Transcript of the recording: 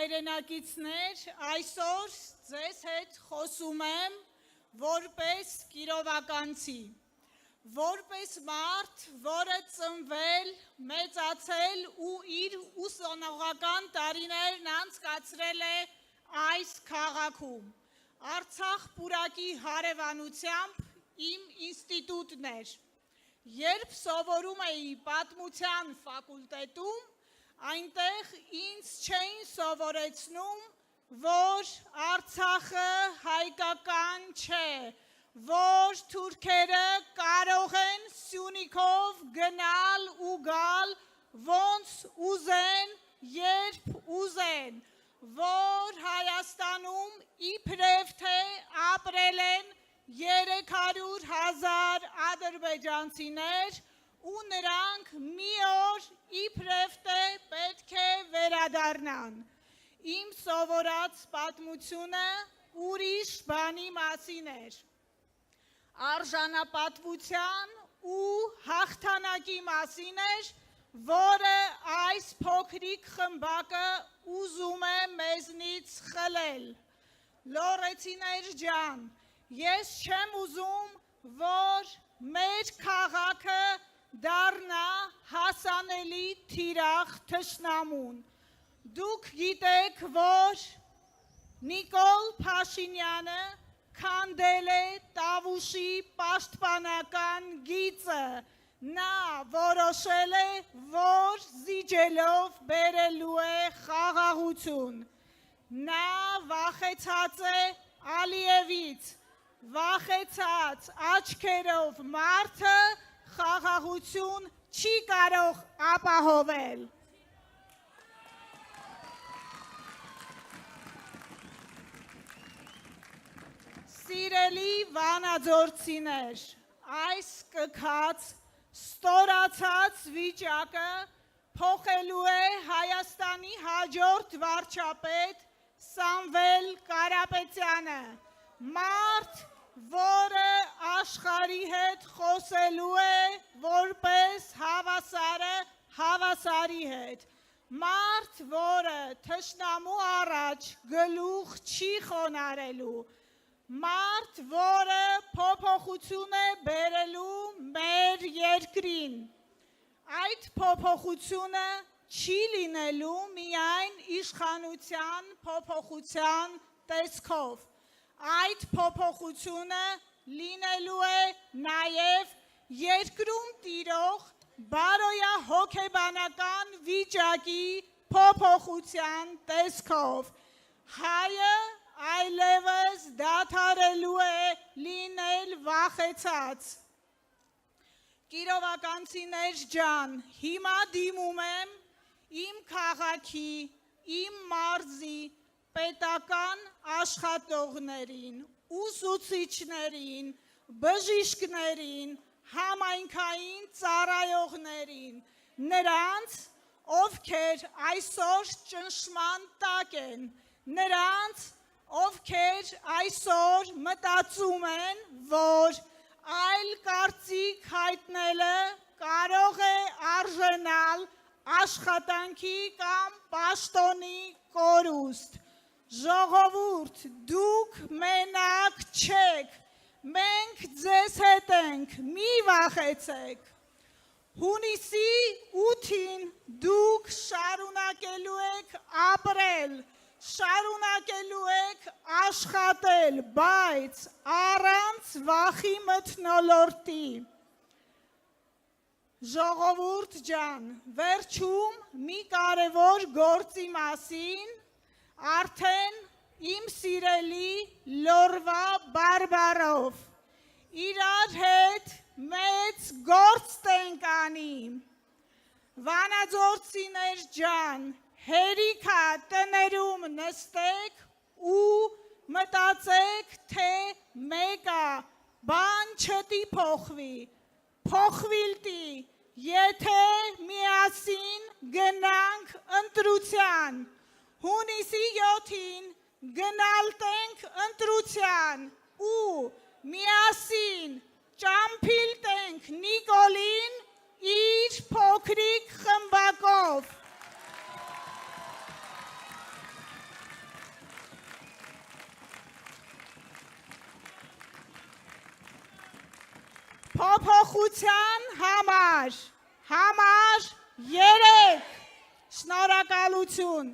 հայրենակիցներ, այսօր ձեզ հետ խոսում եմ որպես կիրովականցի, որպես մարդ, որը ծնվել, մեծացել ու իր ուսանողական տարիներն անցկացրել է այս քաղաքում, Արցախ պուրակի հարևանությամբ իմ ինստիտուտն էր, երբ սովորում էի պատմության ֆակուլտետում, այնտեղ ինձ չէին սովորեցնում, որ Արցախը հայկական չէ, որ թուրքերը կարող են Սյունիքով գնալ ու գալ ոնց ուզեն, երբ ուզեն, որ Հայաստանում իբրև թե ապրել են 300,000 ադրբեջանցիներ ու նրանք մի օր իբրև թե պետք է վերադառնան։ Իմ սովորած պատմությունը ուրիշ բանի մասին էր։ Արժանապատվության ու հաղթանակի մասին էր, որը այս փոքրիկ խմբակը ուզում է մեզնից խլել։ Լոռեցիներ ջան, ես չեմ ուզում, որ մեր քաղաքը դառնա հասանելի թիրախ թշնամուն։ Դուք գիտեք, որ Նիկոլ Փաշինյանը քանդել է Տավուշի պաշտպանական գիծը, նա որոշել է, որ զիջելով բերելու է խաղաղություն։ Նա վախեցած է Ալիևից, վախեցած աչքերով մարդը խաղաղություն չի կարող ապահովել։ Սիրելի վանաձորցիներ, այս կքած, ստորացած վիճակը փոխելու է Հայաստանի հաջորդ վարչապետ Սամվել Կարապետյանը, մարդ, որը աշխարհի հետ խոսելու է որպես հավասարը հավասարի հետ, մարդ, որը թշնամու առաջ գլուխ չի խոնարհելու, մարդ, որը փոփոխություն է բերելու մեր երկրին։ Այդ փոփոխությունը չի լինելու միայն իշխանության փոփոխության տեսքով։ Այդ փոփոխությունը լինելու է նաև երկրում տիրող բարոյահոգեբանական վիճակի փոփոխության տեսքով։ Հայը այլևս դադարելու է լինել վախեցած։ Կիրովականցիներ ջան, հիմա դիմում եմ իմ քաղաքի, իմ մարզի պետական աշխատողներին, ուսուցիչներին, բժիշկներին, համայնքային ծառայողներին, նրանց, ովքեր այսօր ճնշման տակ են, նրանց, ովքեր այսօր մտածում են, որ այլ կարծիք հայտնելը կարող է արժանալ աշխատանքի կամ պաշտոնի կորուստ։ Ժողովուրդ, դուք մենակ չեք, մենք ձեզ հետ ենք, մի վախեցեք։ Հունիսի 8-ին դուք շարունակելու եք ապրել, շարունակելու եք աշխատել, բայց առանց վախի մթնոլորտի։ Ժողովուրդ ջան, վերջում մի կարևոր գործի մասին արդեն իմ սիրելի Լոռվա բարբառով իրար հետ մեծ գործ ենք անի։ Վանաձորցիներ ջան, հերիքա տներում նստեք ու մտածեք, թե մեկա բան չտի փոխվի, փոխվիլտի, եթե միասին գնանք ընտրության, հունիսի 7-ին գնալտենք ընտրության ու միասին ճամփիլտենք Նիկոլին իր փոքրիկ խմբակով։ փոփոխության համար 3 շնորհակալություն